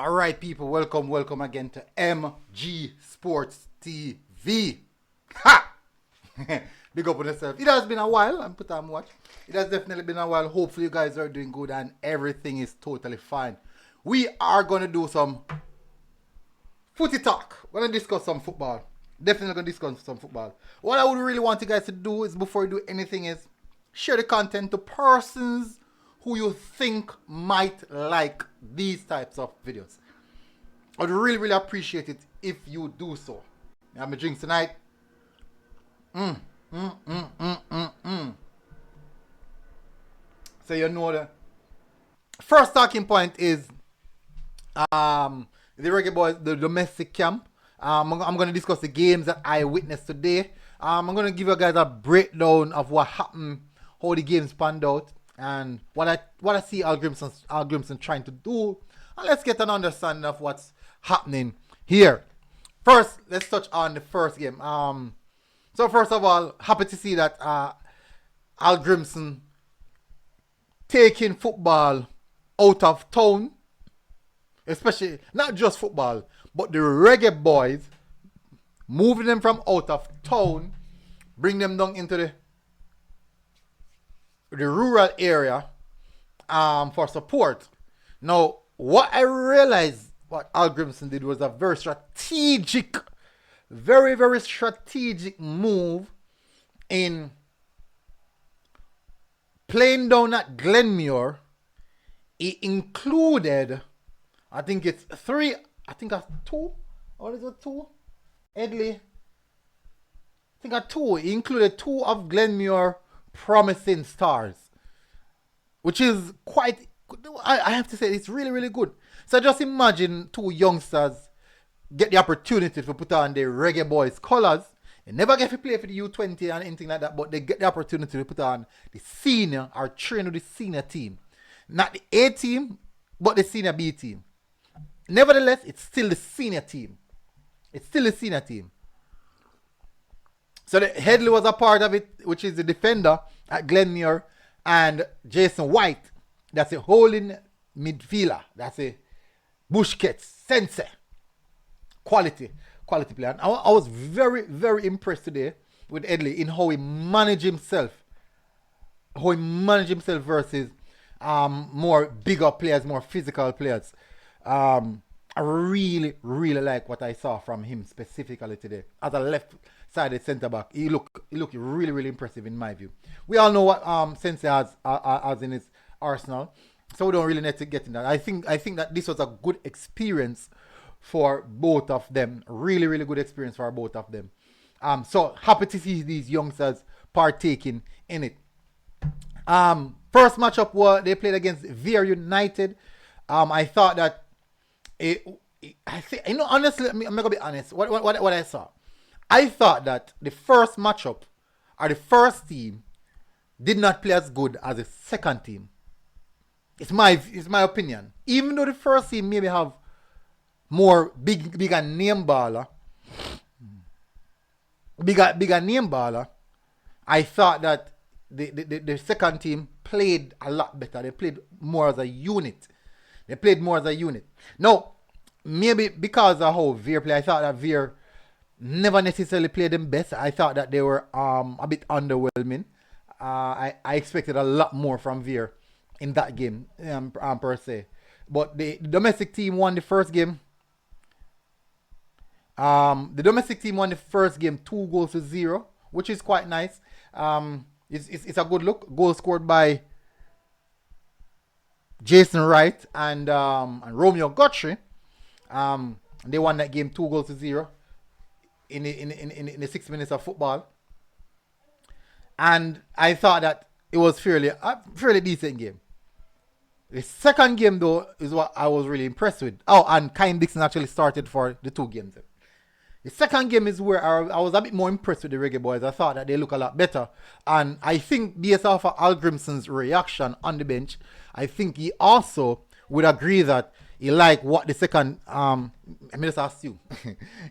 All right, people, welcome again to MG Sports TV. Ha! Big up on yourself. It has been a while, and put on watch. It has definitely been a while. Hopefully, you guys are doing good and everything is totally fine. We are going to do some footy talk. We're going to discuss some football. Definitely going to discuss some football. What I would really want you guys to do is, before you do anything, is share the content to persons who you think might like these types of videos. I'd really appreciate it if you do so. I have my drinks tonight. So you know the first talking point is the Reggae Boyz, the domestic camp. I'm going to discuss the games that I witnessed today. I'm going to give you guys a breakdown of what happened, how the games panned out, and what I see Al Grimson trying to do. And let's get an understanding of what's happening here. First, let's touch on the first game. So first of all, happy to see that Al Grimson taking football out of town, especially not just football, but the Reggae Boyz, moving them from out of town, bring them down into the rural area for support. Now, what I realized what Al Grimson did was a very strategic move in playing down at Glenmuir. He included, I think it's two. What is it, two? Edley. I think at two. He included two of Glenmuir promising stars, which is quite, I have to say, it's really good. So just imagine two youngsters get the opportunity to put on the Reggae Boyz colors. They never get to play for the U20 and anything like that, but they get the opportunity to put on the senior or train with the senior team. Not the A team, but the senior B team. Nevertheless, it's still the senior team. So the Headley was a part of it, which is the defender at Glenmuir, and Jason White, that's a holding midfielder. That's a Busquets, Sensei. Quality player. And I was very impressed today with Headley in how he managed himself. Versus more bigger players, more physical players. I really like what I saw from him specifically today. As a left-sided centre-back, he looked really impressive in my view. We all know what Sensei has in his arsenal, so we don't really need to get in that. I think that this was a good experience for both of them. Really good experience for both of them. So happy to see these youngsters partaking in it. First matchup they played against Vere Utd. I thought that honestly, I'm not gonna be honest. What I saw, I thought that the first matchup or the first team did not play as good as the second team. It's my opinion. Even though the first team maybe have more bigger name baller, I thought that the second team played a lot better. They played more as a unit. Now, maybe because of how Vere played, I thought that Vere never necessarily played them best. I thought that they were a bit underwhelming. I expected a lot more from Vere in that game, per se. But the domestic team won the first game. The domestic team won the first game 2-0, which is quite nice. It's a good look. Goal scored by Jason Wright and Romeo Guthrie. They won that game 2-0 in the 6 minutes of football. And I thought that it was fairly decent game. The second game, though, is what I was really impressed with. Oh, and Kyle Dixon actually started for the two games. The second game is where I was a bit more impressed with the Reggae Boyz. I thought that they look a lot better. And I think based off of Al Grimson's reaction on the bench, I think he also would agree that he liked what the second, let me just ask you,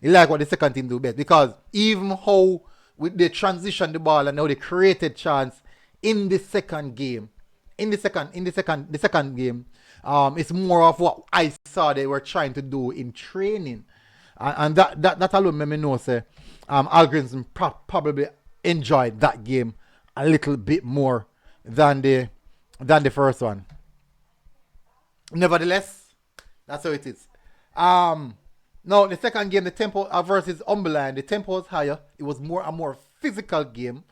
he liked what the second team do best. Because even how they transitioned the ball and how they created chance in the second game, the second game, it's more of what I saw they were trying to do in training, and that alone made me know say, Algorithms probably enjoyed that game a little bit more than the first one. Nevertheless, that's how it is. Now the second game, the tempo versus Umberland, the tempo was higher. It was more a more physical game,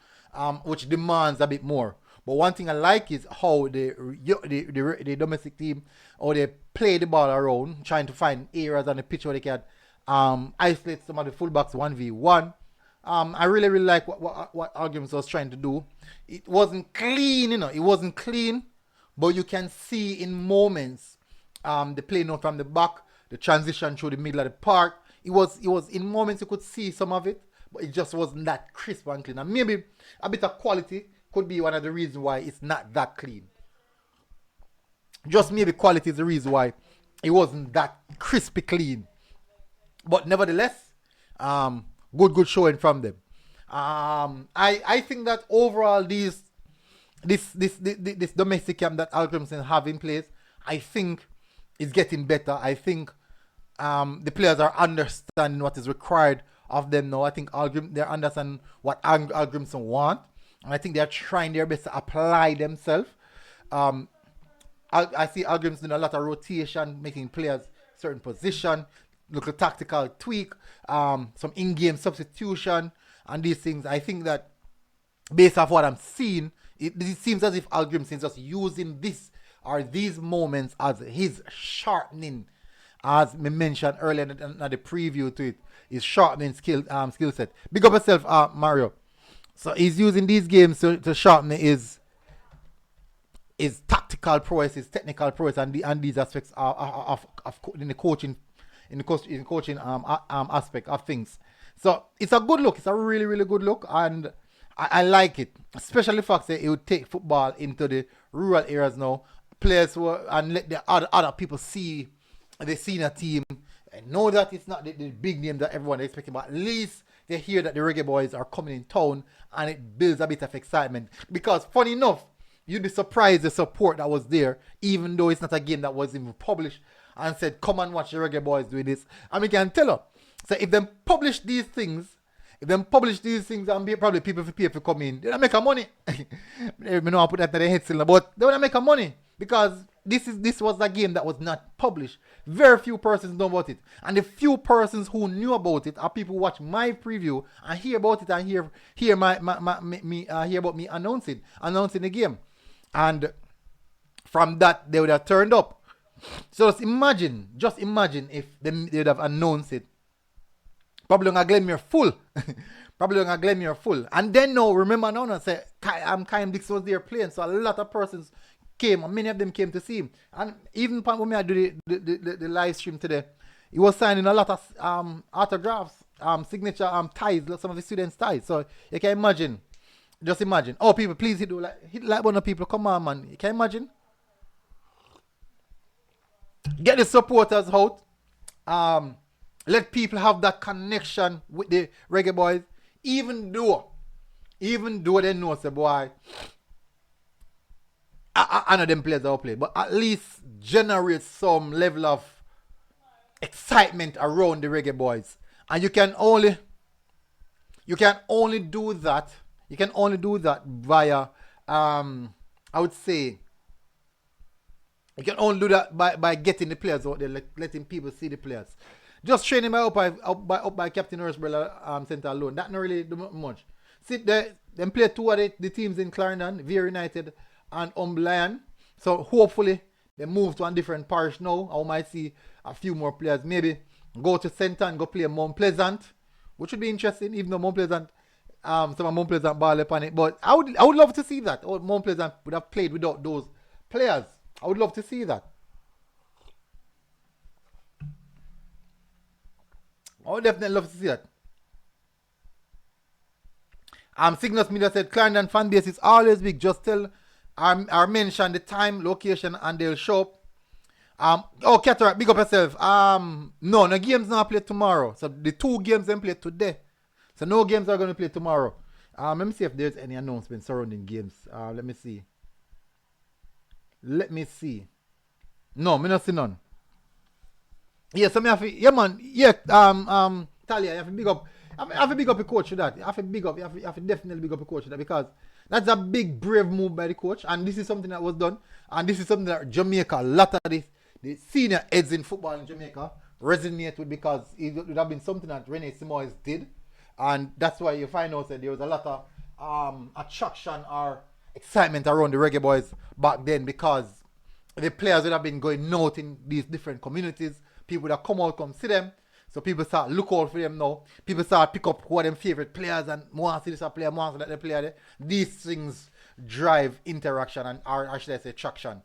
which demands a bit more. But one thing I like is how the domestic team, how they play the ball around, trying to find areas on the pitch where they can isolate some of the fullbacks 1v1. I really like what Arguments was trying to do. It wasn't clean, it wasn't clean, but you can see in moments the play note from the back, the transition through the middle of the park. It was in moments you could see some of it, but it just wasn't that crisp and clean. And maybe a bit of quality could be one of the reasons why it's not that clean. Just maybe quality is the reason why it wasn't that crispy clean. But nevertheless, good showing from them. I think that overall this domestic camp that Algrimson have in place, I think is getting better. I think the players are understanding what is required of them now. I think they're understanding what Algrimson want, and I think they're trying their best to apply themselves. I see Algrimson doing a lot of rotation, making players certain position, little tactical tweak, some in-game substitution, and these things. I think that based off what I'm seeing, it seems as if Algrimson is just using this or these moments as his sharpening, as we mentioned earlier in the preview to it, his sharpening skill set. Big up yourself, Mario. So he's using these games to sharpen his tactical prowess, his technical prowess, and these aspects of in the coaching aspect of things. So it's a good look. It's a really, really good look, and I like it. Especially the fact that it would take football into the rural areas now. Players and let the other people see the senior team and know that it's not the big name that everyone is expecting, but at least they hear that the Reggae Boyz are coming in town, and it builds a bit of excitement. Because funny enough, you'd be surprised the support that was there, even though it's not a game that was even published, and said, come and watch the Reggae Boyz doing this. And we can tell her. So if them publish these things, and probably people pay for come in, they'll make a money. I know I put that in their head still, but they will make a money. Because this was a game that was not published. Very few persons know about it. And the few persons who knew about it are people who watch my preview and hear about it and hear about me announcing the game. And from that, they would have turned up. So just imagine if they would have announced it. Probably on Glenmere full. And then now, remember now, say, Kaim Dix was there playing. So a lot of persons came, and many of them came to see him. And even when I do the live stream today, he was signing a lot of autographs, signature ties, some of the students' ties. So you can imagine. Just imagine. Oh, people, please hit like one of people. Come on, man. You can imagine. Get the supporters out. Let people have that connection with the Reggae Boyz. Even though they know, say, boy, I know them players that will play, but at least generate some level of excitement around the Reggae Boyz. And you can only do that. You can only do that via, I would say, you can only do that by getting the players out there, letting people see the players. Just training up by Captain Horsborough Centre alone. That not really do much. Sit there, them play two of the teams in Clarendon, Vere Utd and Umberland. So hopefully they move to a different parish now. I might see a few more players. Maybe go to Centre and go play Mount Pleasant, which would be interesting, even though Mount Pleasant, some of Mount Pleasant ball upon it. But I would love to see that. Or Mount Pleasant would have played without those players. I would love to see that. I would definitely love to see that. Cygnus Media said Clarendon fan base is always big. Just tell or mention the time, location, and they'll show up. Cataract, big up yourself. No games not played tomorrow. So the two games them played today. So no games are going to play tomorrow. Let me see if there's any announcement surrounding games. Let me see. Let me see. No, me not see none. Yeah, so me have to, yeah man, yeah, Talia, you have to big up, I have to big up the coach for that. You have to big up, you have to definitely big up the coach for that because that's a big brave move by the coach, and this is something that was done, and this is something that Jamaica, a lot of the senior heads in football in Jamaica resonate with because it would have been something that Rene Simoes did, and that's why you find out that there was a lot of attraction or excitement around the Reggae Boyz back then because the players would have been going out in these different communities. People that come out come see them. So people start look out for them now. People start pick up who are them favorite players and more see this player, more see that they player there. These things drive interaction and or should I say traction.